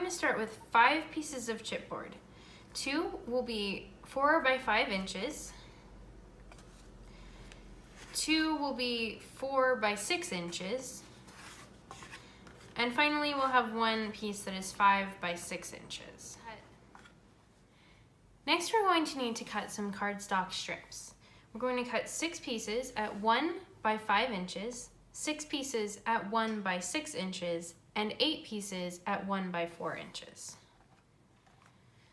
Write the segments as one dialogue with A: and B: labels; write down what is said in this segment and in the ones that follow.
A: to start with 5 pieces of chipboard. 2 will be 4 by 5 inches. 2 will be 4 by 6 inches. And finally, we'll have 1 piece that is 5 by 6 inches. Next, we're going to need to cut some cardstock strips. We're going to cut 6 pieces at 1 by 5 inches, 6 pieces at 1 by 6 inches, and 8 pieces at 1 by 4 inches.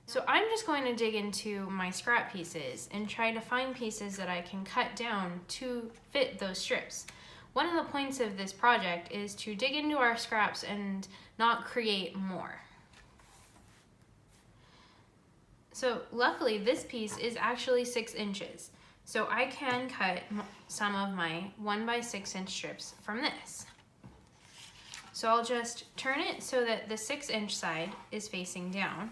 A: So I'm just going to dig into my scrap pieces and try to find pieces that I can cut down to fit those strips. One of the points of this project is to dig into our scraps and not create more. So luckily this piece is actually 6 inches. So I can cut some of my 1 by 6 inch strips from this. So I'll just turn it so that the 6 inch side is facing down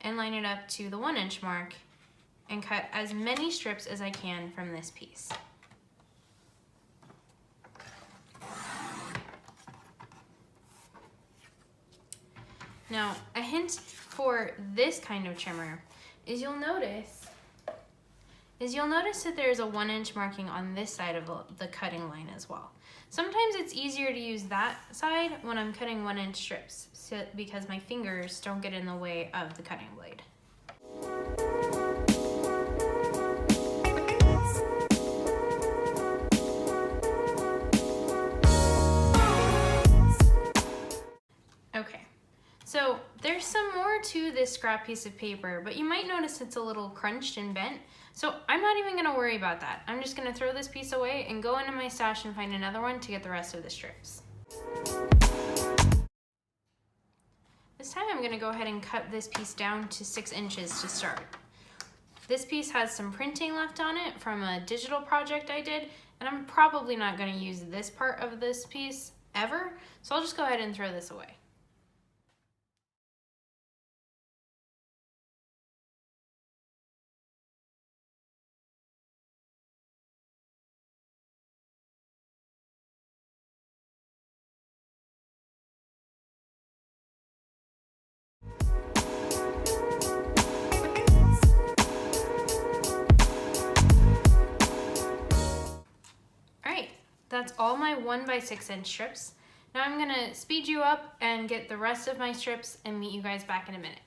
A: and line it up to the 1 inch mark and cut as many strips as I can from this piece. Now, a hint for this kind of trimmer is you'll notice that there's a 1 inch marking on this side of the cutting line as well. Sometimes it's easier to use that side when I'm cutting 1 inch strips because my fingers don't get in the way of the cutting blade. Okay. So there's some more to this scrap piece of paper, but you might notice it's a little crunched and bent. So I'm not even gonna worry about that. I'm just gonna throw this piece away and go into my stash and find another one to get the rest of the strips. This time I'm gonna go ahead and cut this piece down to 6 inches to start. This piece has some printing left on it from a digital project I did, and I'm probably not gonna use this part of this piece ever, so I'll just go ahead and throw this away. That's all my 1 by 6 inch strips. Now I'm gonna speed you up and get the rest of my strips and meet you guys back in a minute.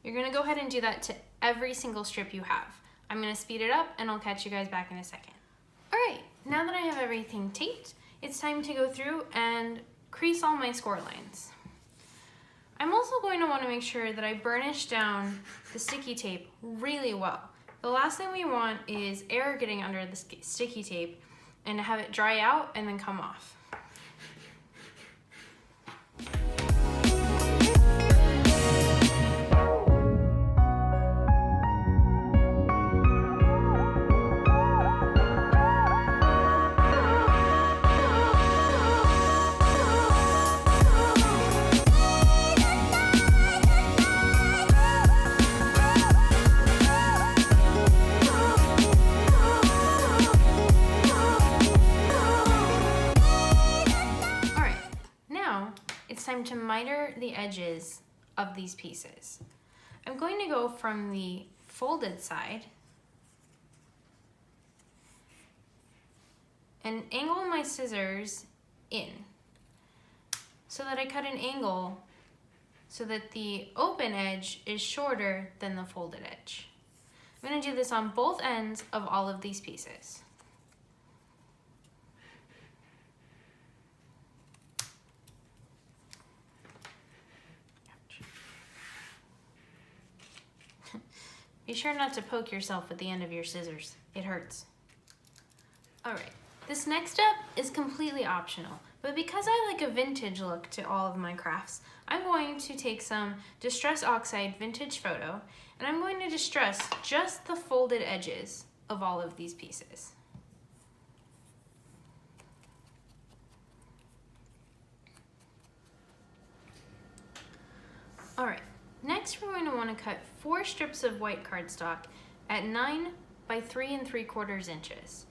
A: You're gonna go ahead and do that to every single strip you have. I'm gonna speed it up and I'll catch you guys back in a second. All right, now that I have everything taped, it's time to go through and crease all my score lines. I'm also going to want to make sure that I burnish down the sticky tape really well. The last thing we want is air getting under the sticky tape and to have it dry out and then come off. Time to miter the edges of these pieces. I'm going to go from the folded side and angle my scissors in so that I cut an angle so that the open edge is shorter than the folded edge. I'm going to do this on both ends of all of these pieces. Be sure not to poke yourself with the end of your scissors. It hurts. All right, this next step is completely optional, but because I like a vintage look to all of my crafts, I'm going to take some Distress Oxide Vintage Photo, and I'm going to distress just the folded edges of all of these pieces. All right. Next, we're going to want to cut 4 strips of white cardstock at 9 by 3 3/4 inches.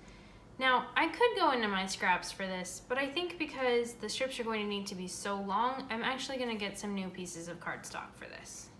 A: Now, I could go into my scraps for this, but I think because the strips are going to need to be so long, I'm actually going to get some new pieces of cardstock for this.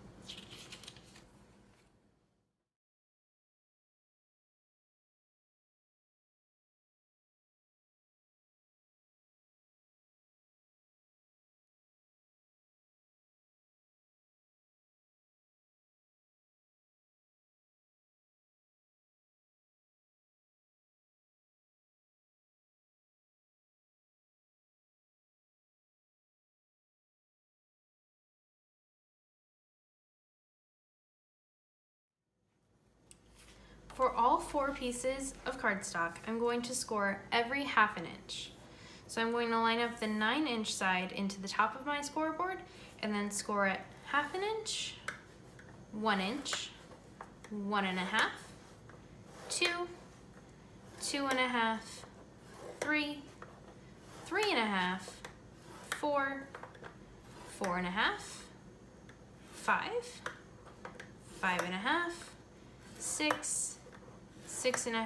A: For all 4 pieces of cardstock, I'm going to score every 1/2 inch. So I'm going to line up the 9-inch side into the top of my scoreboard and then score it 1/2 inch, 1 inch, 1 1/2, 2, 2 1/2, 3, 3 1/2, 4, 4 1/2, 5, 5 1/2, 6, 6 1/2.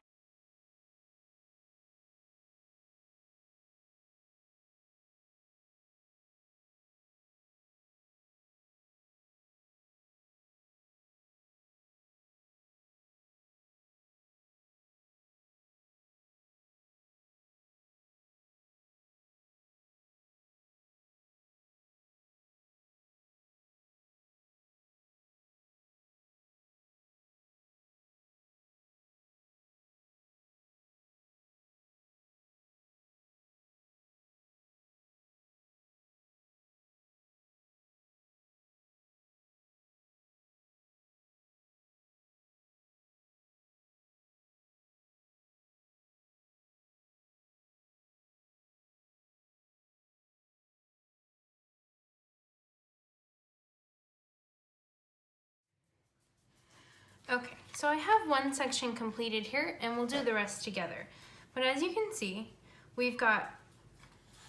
A: Okay, so I have one section completed here and we'll do the rest together. But as you can see, we've got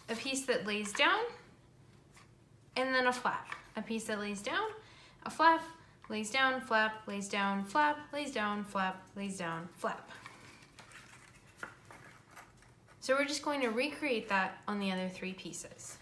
A: a piece that lays down and then a flap. A piece that lays down, a flap, lays down, flap, lays down, flap, lays down, flap, lays down, flap. So we're just going to recreate that on the other 3 pieces.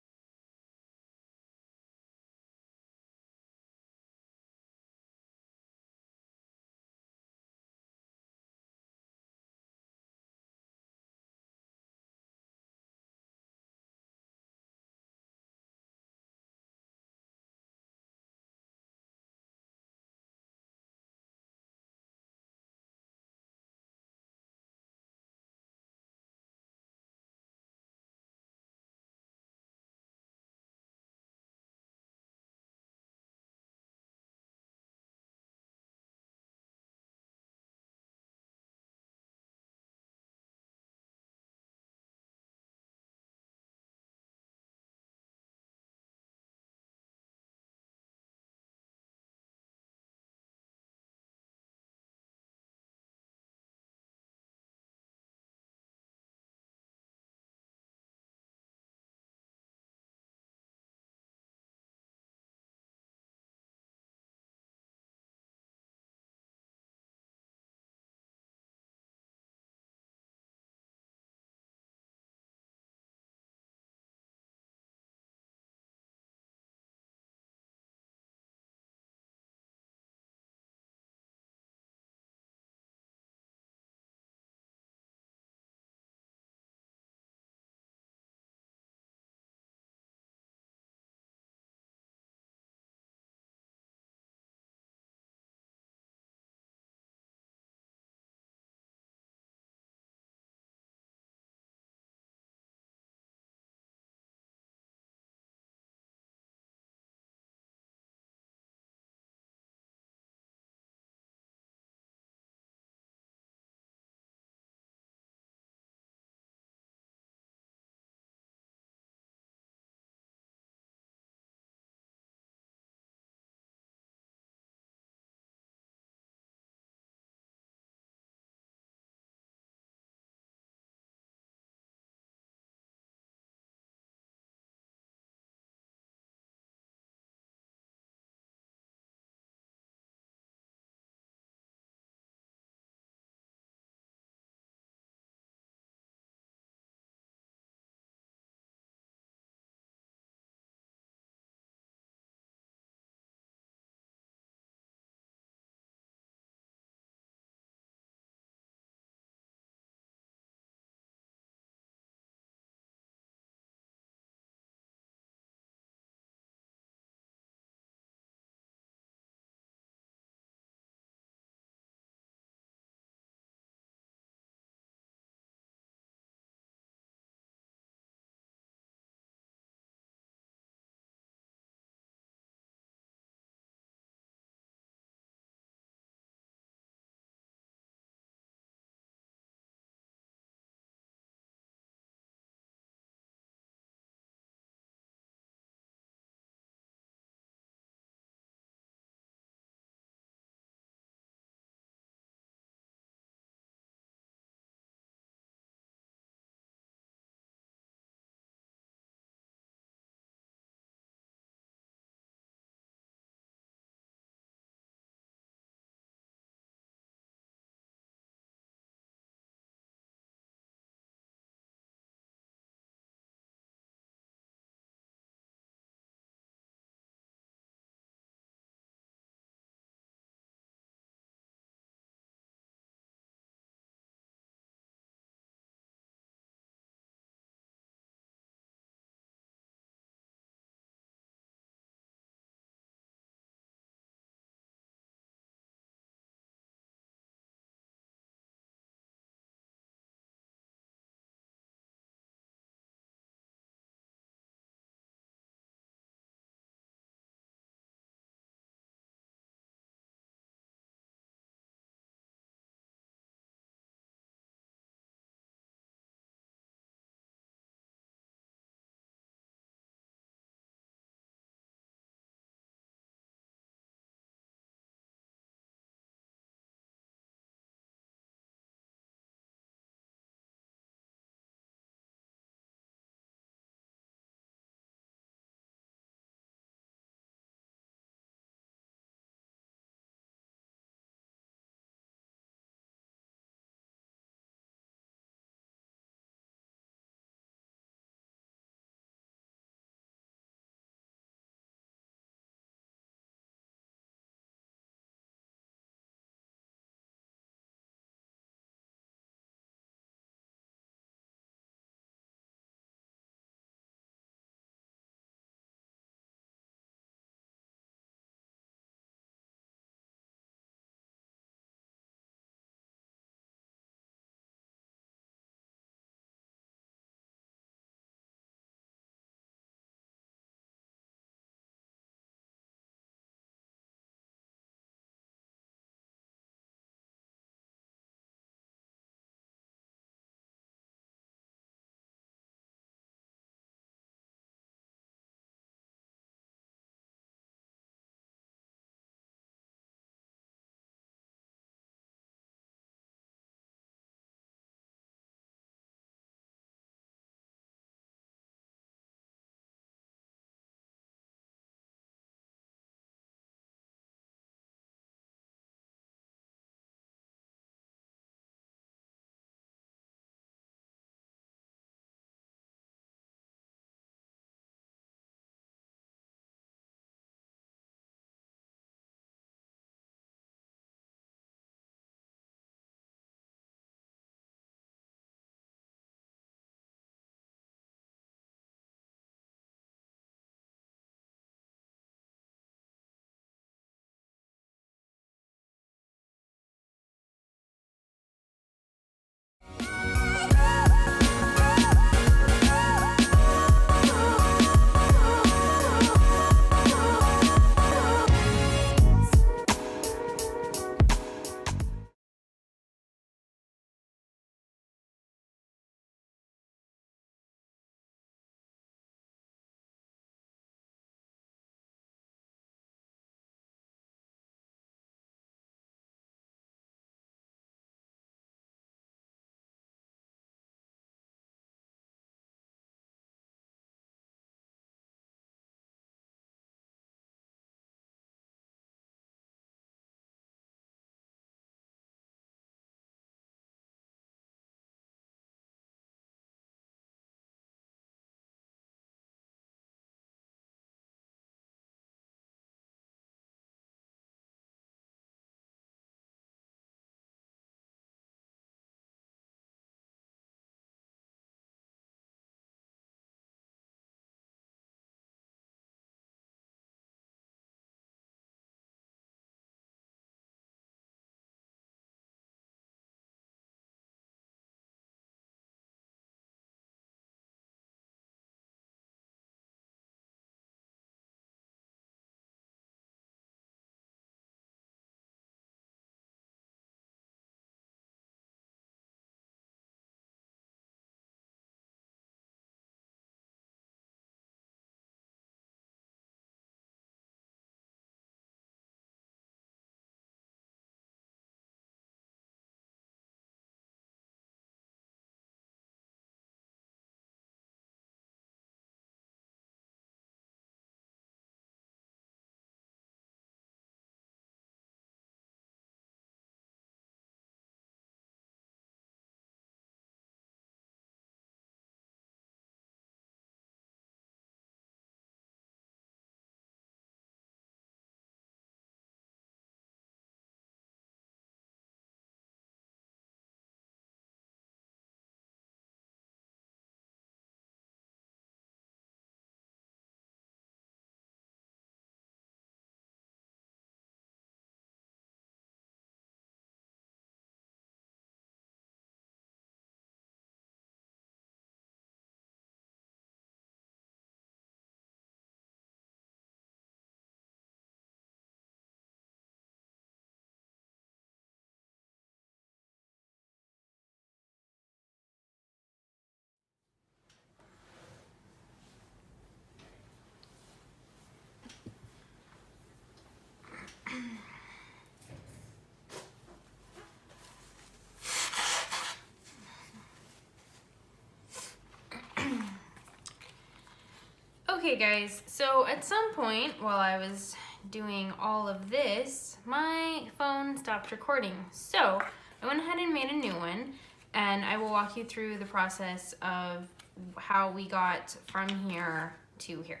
A: Okay guys, so at some point while I was doing all of this, my phone stopped recording. So I went ahead and made a new one, and I will walk you through the process of how we got from here to here.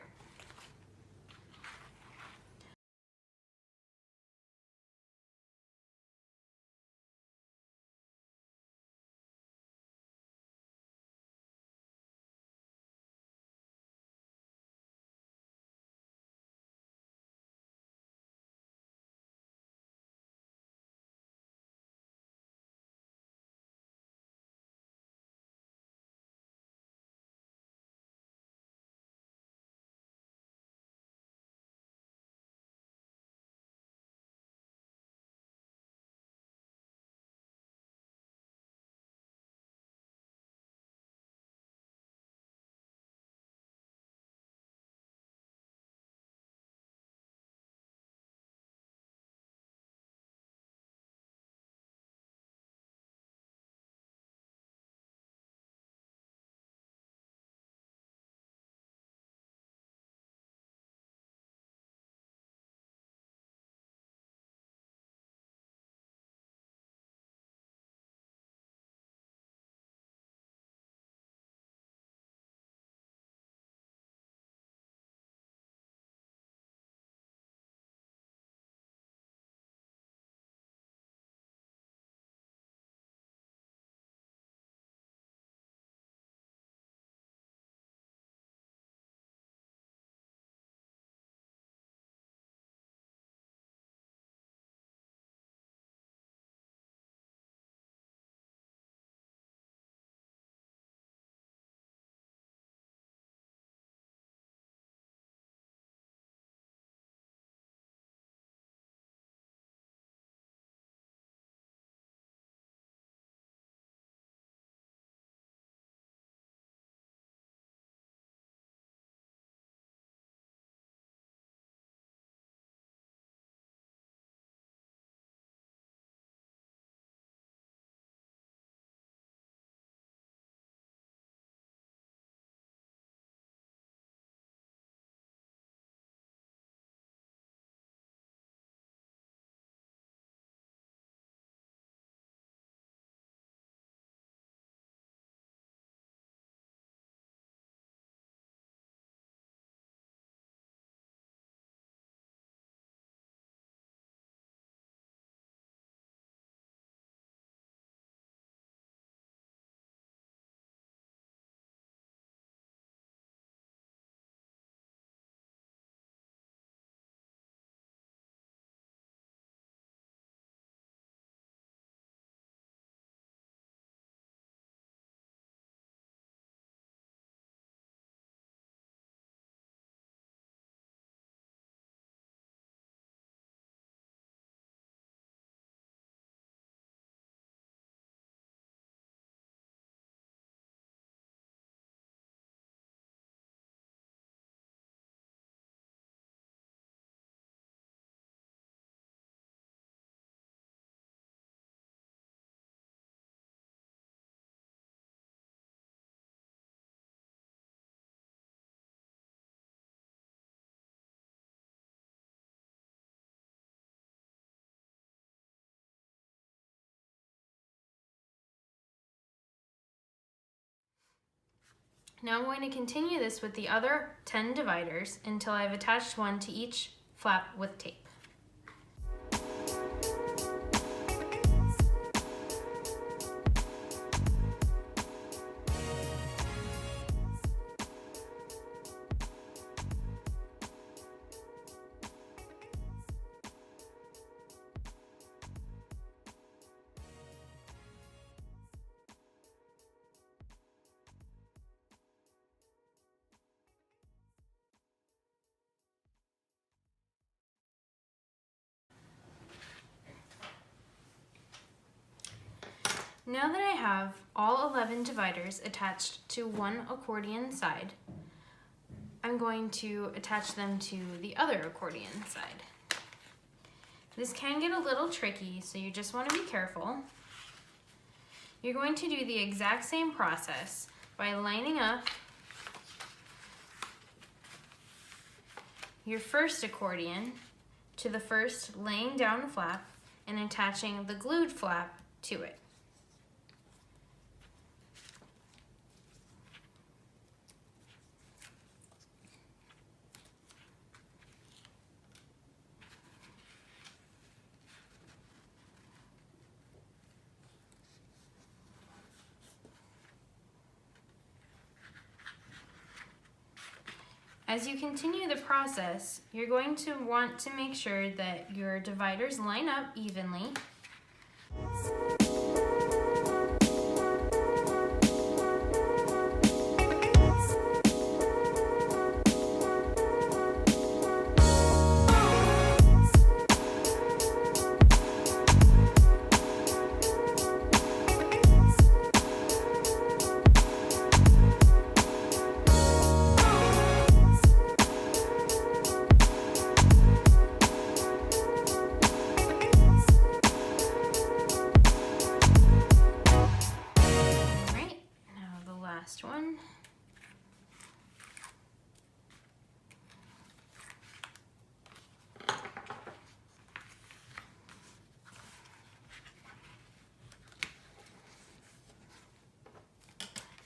A: Now I'm going to continue this with the other 10 dividers until I've attached one to each flap with tape. Now that I have all 11 dividers attached to one accordion side, I'm going to attach them to the other accordion side. This can get a little tricky, so you just want to be careful. You're going to do the exact same process by lining up your first accordion to the first laying down flap and attaching the glued flap to it. As you continue the process, you're going to want to make sure that your dividers line up evenly. One.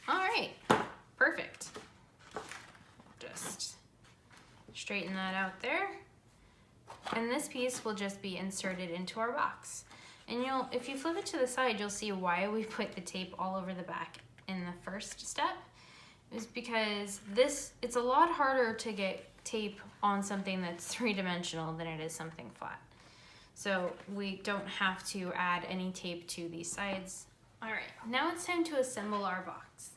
A: All right, perfect. Just straighten that out there. And this piece will just be inserted into our box. And if you flip it to the side, you'll see why we put the tape all over the back in the first step. Is because it's a lot harder to get tape on something that's three-dimensional than it is something flat. So we don't have to add any tape to these sides. All right, now it's time to assemble our box.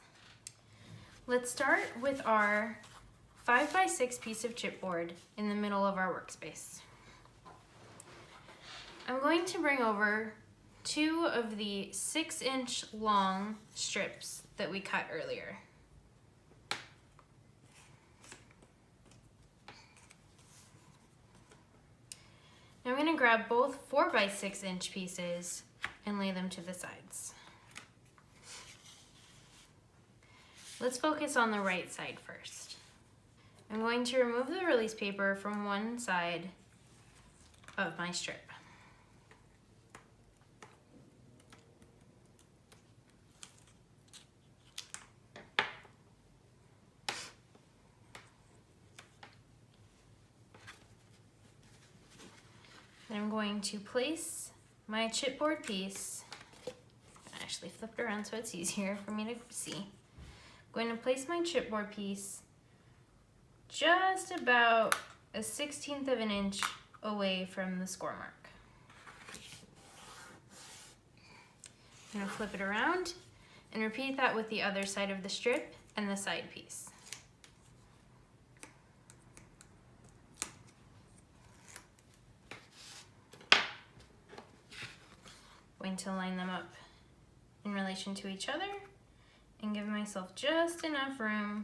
A: Let's start with our 5x6 piece of chipboard in the middle of our workspace. I'm going to bring over 2 of the 6-inch long strips that we cut earlier. Now I'm going to grab both 4x6-inch pieces and lay them to the sides. Let's focus on the right side first. I'm going to remove the release paper from one side of my strip. Then I'm going to place my chipboard piece, I actually flip it around so it's easier for me to see. I'm going to place my chipboard piece just about a 1/16 of an inch away from the score mark. I'm going to flip it around and repeat that with the other side of the strip and the side piece. Going to line them up in relation to each other and give myself just enough room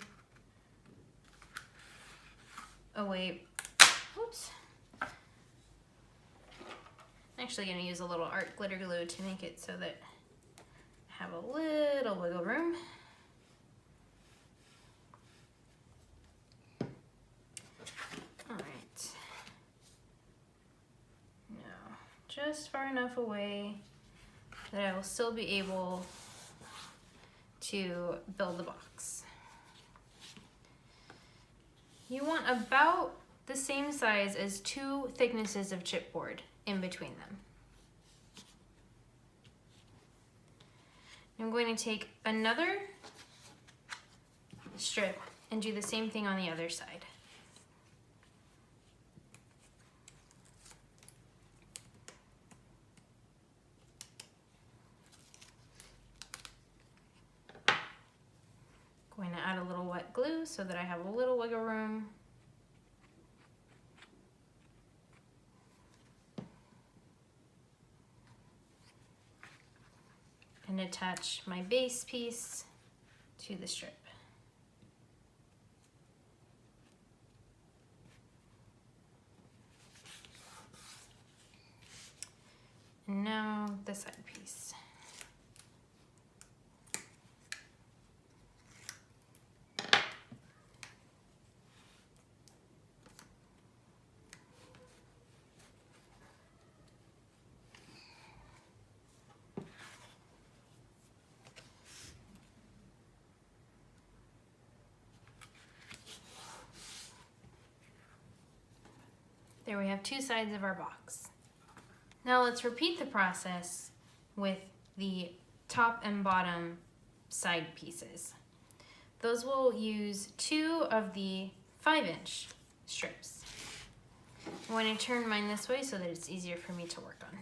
A: away. Oops. I'm actually going to use a little art glitter glue to make it so that I have a little wiggle room. All right. Now, just far enough away that I will still be able to build the box. You want about the same size as 2 thicknesses of chipboard in between them. I'm going to take another strip and do the same thing on the other side. Going to add a little wet glue so that I have a little wiggle room. And attach my base piece to the strip. And now the side piece. There we have two sides of our box. Now let's repeat the process with the top and bottom side pieces. Those will use 2 of the 5-inch strips. I'm going to turn mine this way so that it's easier for me to work on.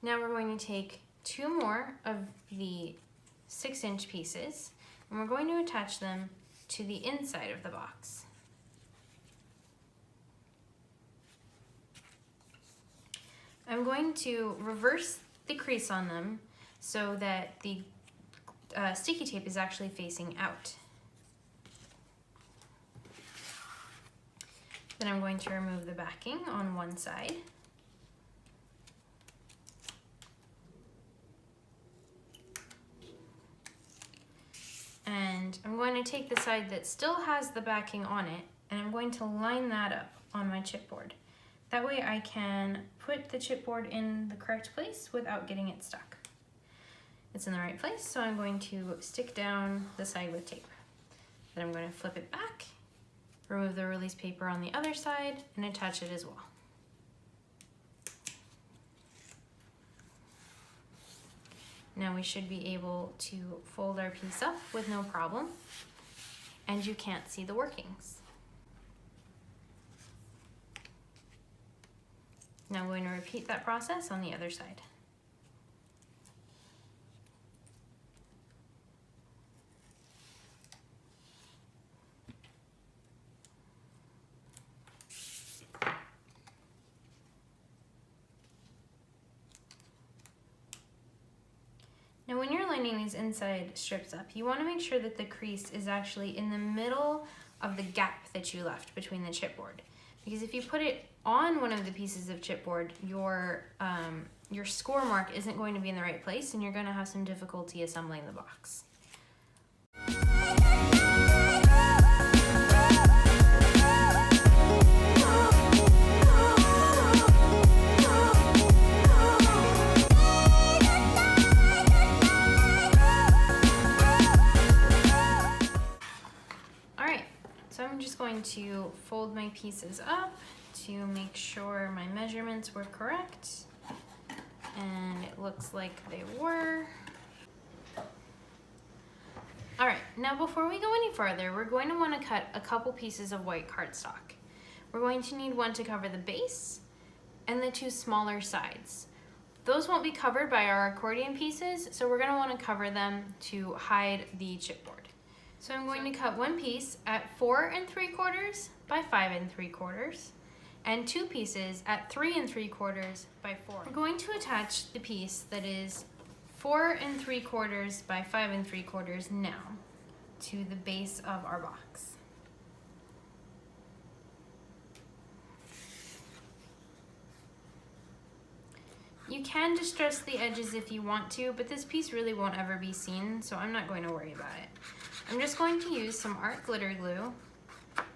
A: Now we're going to take 2 more of the 6-inch pieces and we're going to attach them to the inside of the box. I'm going to reverse the crease on them so that the sticky tape is actually facing out. Then I'm going to remove the backing on one side. And I'm going to take the side that still has the backing on it and I'm going to line that up on my chipboard. That way I can put the chipboard in the correct place without getting it stuck. It's in the right place, so I'm going to stick down the side with tape. Then I'm going to flip it back, remove the release paper on the other side, and attach it as well. Now we should be able to fold our piece up with no problem, and you can't see the workings. Now I'm going to repeat that process on the other side. Now when you're lining these inside strips up, you want to make sure that the crease is actually in the middle of the gap that you left between the chipboard. Because if you put it on one of the pieces of chipboard, your score mark isn't going to be in the right place and you're going to have some difficulty assembling the box. So I'm just going to fold my pieces up to make sure my measurements were correct, and it looks like they were. All right, now before we go any further, we're going to want to cut a couple pieces of white cardstock. We're going to need one to cover the base and the 2 smaller sides. Those won't be covered by our accordion pieces, so we're going to want to cover them to hide the chipboard. So I'm going to cut one piece at 4 3/4 by 5 3/4 and 2 pieces at 3 3/4 by 4. We're going to attach the piece that is 4 3/4 by 5 3/4 now to the base of our box. You can distress the edges if you want to, but this piece really won't ever be seen, so I'm not going to worry about it. I'm just going to use some art glitter glue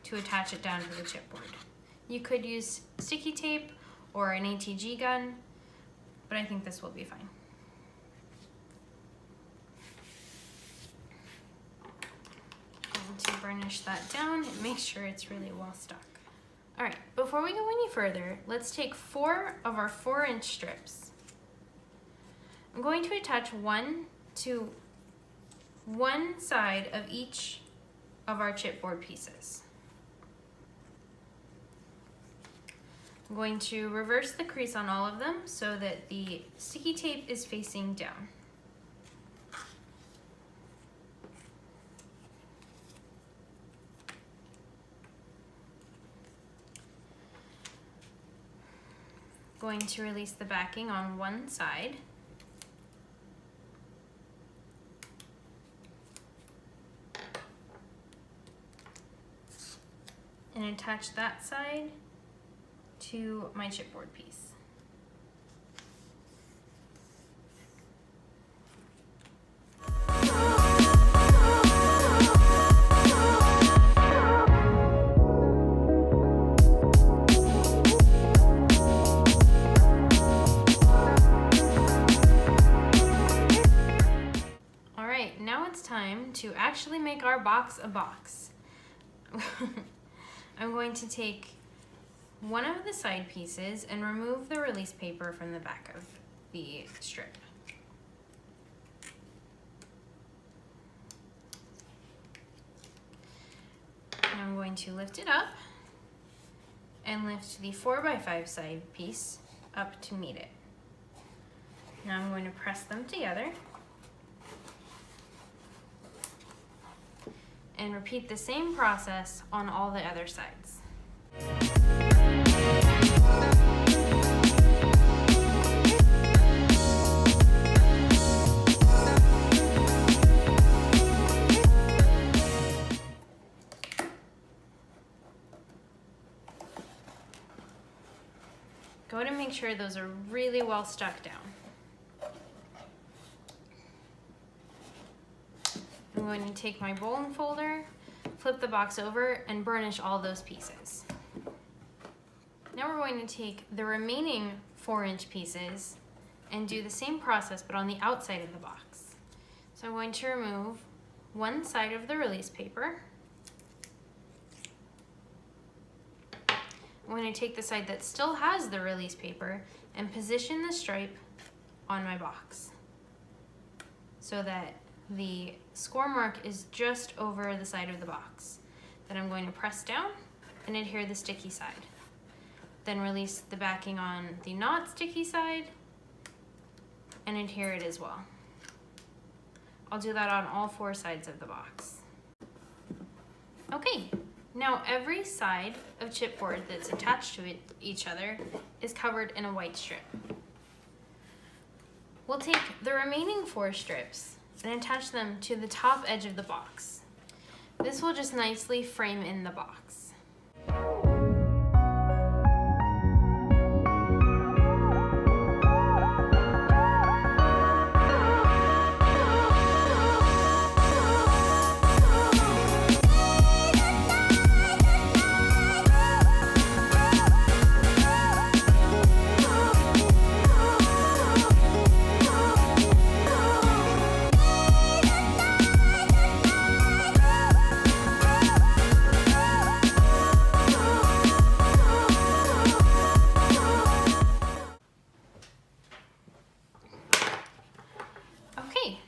A: to attach it down to the chipboard. You could use sticky tape or an ATG gun, but I think this will be fine. Going to burnish that down and make sure it's really well stuck. All right, before we go any further, let's take 4 of our 4-inch strips. I'm going to attach one to one side of each of our chipboard pieces. I'm going to reverse the crease on all of them so that the sticky tape is facing down. Going to release the backing on one side. And attach that side to my chipboard piece. time to actually make our box a box. I'm going to take one of the side pieces and remove the release paper from the back of the strip. And I'm going to lift it up and lift the 4x5 side piece up to meet it. Now I'm going to press them together and repeat the same process on all the other sides. Go ahead and make sure those are really well stuck down. I'm going to take my bone folder, flip the box over, and burnish all those pieces. Now we're going to take the remaining 4-inch pieces and do the same process but on the outside of the box. So I'm going to remove one side of the release paper. I'm going to take the side that still has the release paper and position the stripe on my box so that the score mark is just over the side of the box. Then I'm going to press down and adhere the sticky side. Then release the backing on the not sticky side and adhere it as well. I'll do that on all 4 sides of the box. Okay, now every side of chipboard that's attached to each other is covered in a white strip. We'll take the remaining 4 strips and attach them to the top edge of the box. This will just nicely frame in the box.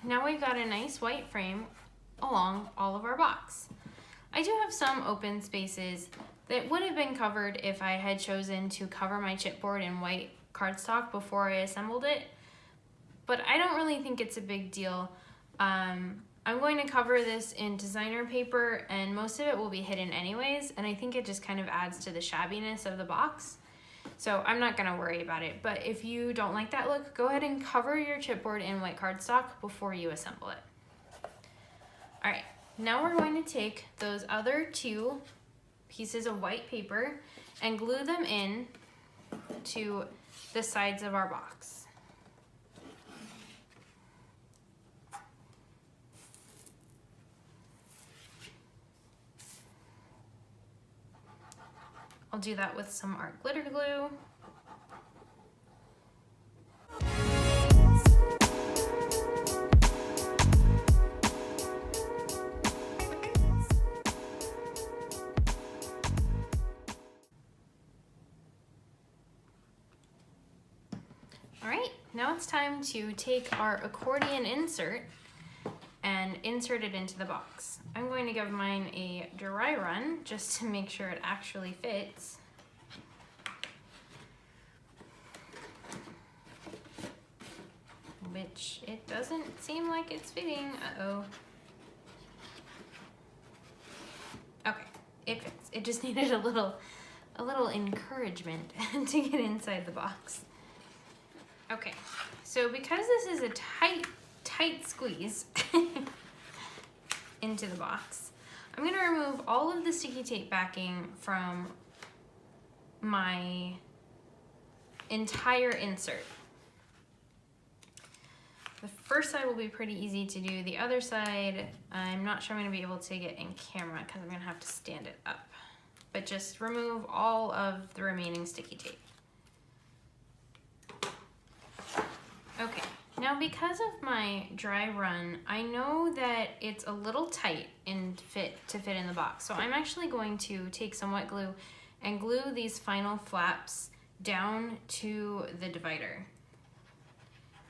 A: Now we've got a nice white frame along all of our box. I do have some open spaces that would have been covered if I had chosen to cover my chipboard in white cardstock before I assembled it, but I don't really think it's a big deal. I'm going to cover this in designer paper and most of it will be hidden anyways, and I think it just kind of adds to the shabbiness of the box. So I'm not gonna worry about it, but if you don't like that look, go ahead and cover your chipboard in white cardstock before you assemble it. All right, now we're going to take those other 2 pieces of white paper and glue them in to the sides of our box. I'll do that with some art glitter glue. All right, now it's time to take our accordion insert and insert it into the box. I'm going to give mine a dry run just to make sure it actually fits. Which it doesn't seem like it's fitting. Uh-oh. Okay, it fits. It just needed a little encouragement to get inside the box. Okay, so because this is a tight squeeze into the box, I'm gonna remove all of the sticky tape backing from my entire insert. The first side will be pretty easy to do. The other side, I'm not sure I'm gonna be able to get in camera because I'm gonna have to stand it up. But just remove all of the remaining sticky tape. Okay, Now because of my dry run, I know that it's a little tight to fit in the box. So I'm actually going to take some wet glue and glue these final flaps down to the divider.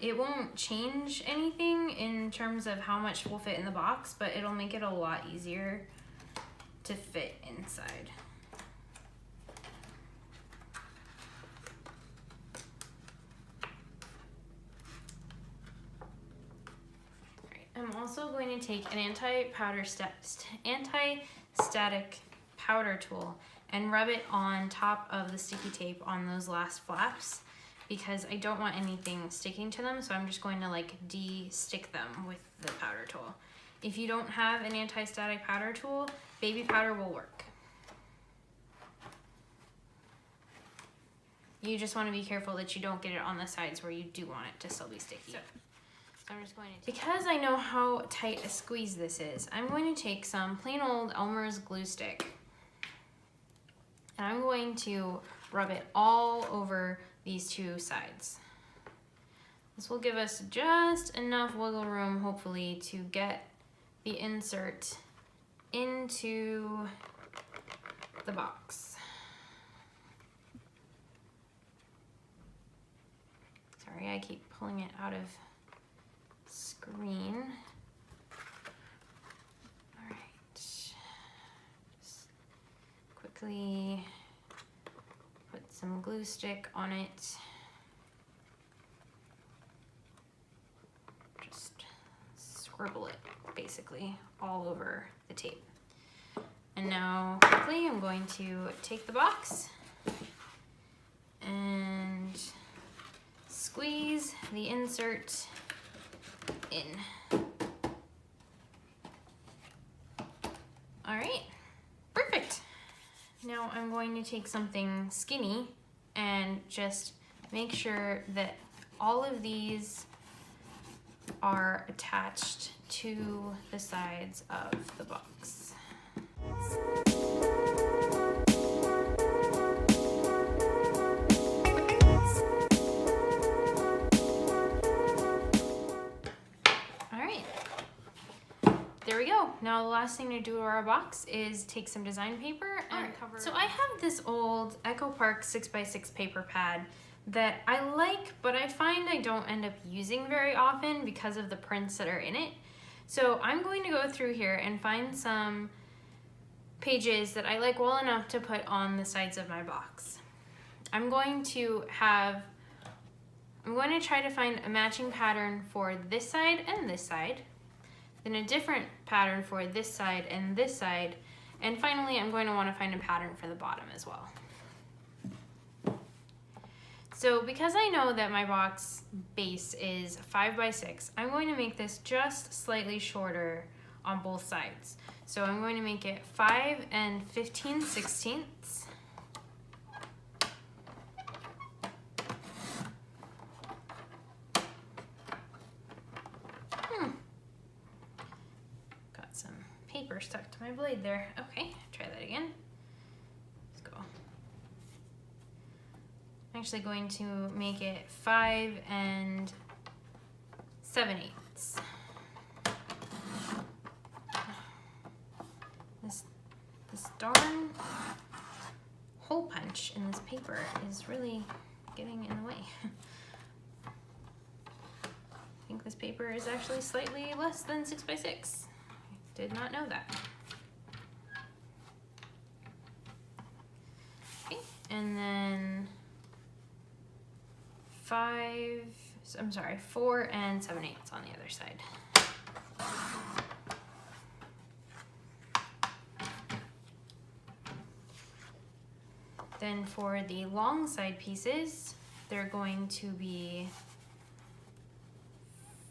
A: It won't change anything in terms of how much will fit in the box, but it'll make it a lot easier to fit inside. I'm also going to take an anti-static powder tool and rub it on top of the sticky tape on those last flaps because I don't want anything sticking to them, so I'm just going to like de-stick them with the powder tool. If you don't have an anti-static powder tool, baby powder will work. You just want to be careful that you don't get it on the sides where you do want it to still be sticky. So I'm just going to, because I know how tight a squeeze this is, I'm going to take some plain old Elmer's glue stick and I'm going to rub it all over these two sides. This will give us just enough wiggle room, hopefully, to get the insert into the box. Sorry, I keep pulling it out of screen. All right, just quickly put some glue stick on it. Just scribble it basically all over the tape. And now quickly I'm going to take the box and squeeze the insert in. All right, perfect. Now I'm going to take something skinny and just make sure that all of these are attached to the sides of the box. There we go. Now the last thing to do to our box is take some design paper and cover it. So I have this old Echo Park 6x6 paper pad that I like, but I find I don't end up using very often because of the prints that are in it. So I'm going to go through here and find some pages that I like well enough to put on the sides of my box. I'm going to try to find a matching pattern for this side and this side, then a different pattern for this side, and finally I'm going to want to find a pattern for the bottom as well. So because I know that my box base is 5x6, I'm going to make this just slightly shorter on both sides. So I'm going to make it 5 15/16. Paper stuck to my blade there. Okay, try that again. Let's go. I'm actually going to make it 5 7/8. This darn hole punch in this paper is really getting in the way. I think this paper is actually slightly less than 6x6. Did not know that. Okay, and then 4 7/8 on the other side. Then for the long side pieces, they're going to be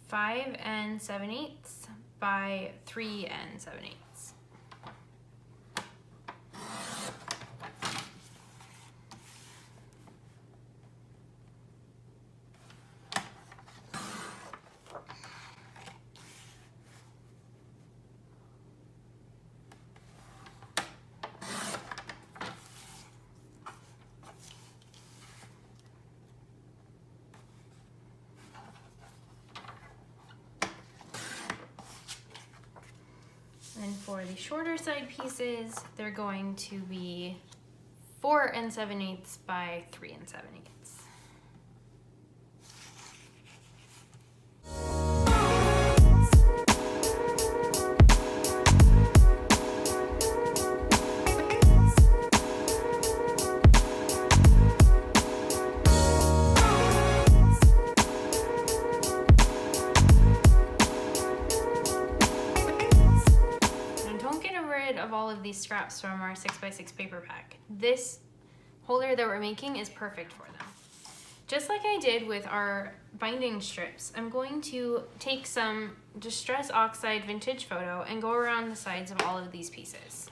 A: 5 7/8 by 3 7/8. For the shorter side pieces, they're going to be 4 7/8 by 3 7/8. Of all of these scraps from our 6x6 paper pack. This holder that we're making is perfect for them. Just like I did with our binding strips, I'm going to take some Distress Oxide Vintage Photo and go around the sides of all of these pieces.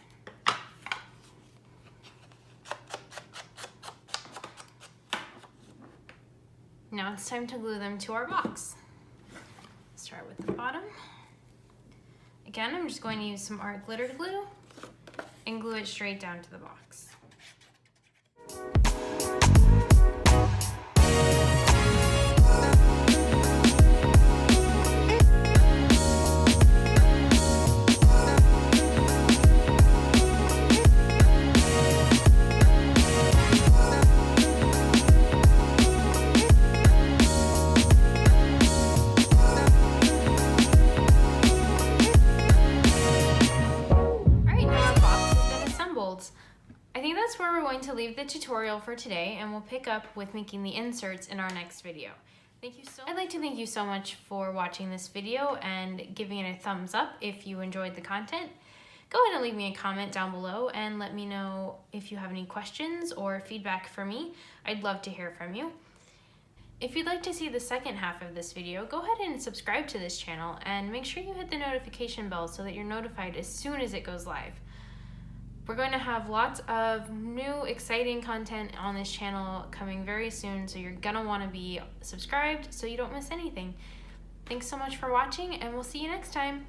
A: Now it's time to glue them to our box. Start with the bottom. Again, I'm just going to use some art glitter glue and glue it straight down to the box. I think that's where we're going to leave the tutorial for today, and we'll pick up with making the inserts in our next video. I'd like to thank you so much for watching this video and giving it a thumbs up if you enjoyed the content. Go ahead and leave me a comment down below and let me know if you have any questions or feedback for me. I'd love to hear from you. If you'd like to see the second half of this video, go ahead and subscribe to this channel and make sure you hit the notification bell so that you're notified as soon as it goes live. We're going to have lots of new exciting content on this channel coming very soon, so you're gonna want to be subscribed so you don't miss anything. Thanks so much for watching, and we'll see you next time.